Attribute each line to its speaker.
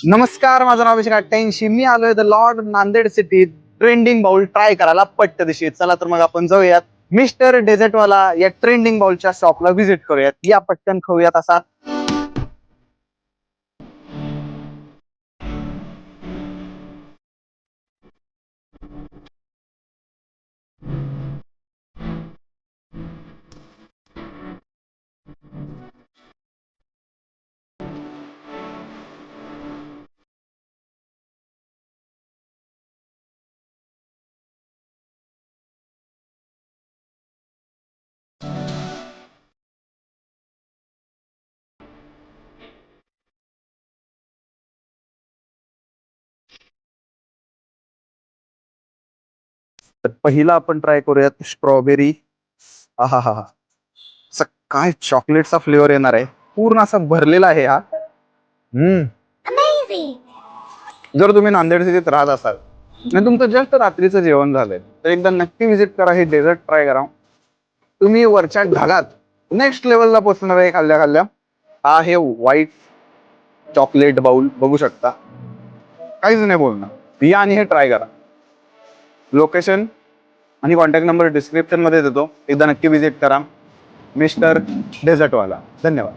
Speaker 1: नमस्कार, माझं नाव अभिषेक 88. मी आलोय the lord Nanded city trending bowl try करायला पट्ट दिशी. चला तर मग आपण जाऊयात मिस्टर डेझर्टवाला या ट्रेंडिंग बाउलच्या शॉपला व्हिजिट करूयात. या पटकन खाऊयात असा. तर पहिला आपण ट्राय करूयात स्ट्रॉबेरी. हा हा हा, काय चॉकलेटचा फ्लेवर येणार आहे. पूर्ण असा भरलेला आहे हा. जर तुम्ही नांदेड सिटीत राहत असाल आणि तुमचं जस्ट रात्रीचं जेवण झालंय तर एकदा नक्की व्हिजिट करा, हे डेझर्ट ट्राय करा. तुम्ही वरच्या ढगात नेक्स्ट लेवलला पोहोचणार आहे खाल्ल्या खाल्ल्या. हा हे व्हाईट चॉकलेट बाउल बघू शकता. काहीच नाही बोलणार, या आणि हे ट्राय करा. लोकेशन आणि कॉन्टॅक्ट नंबर डिस्क्रिप्शन मध्ये देतो, एकदा नक्की व्हिजिट करा. मिस्टर डेझर्टवाला. धन्यवाद.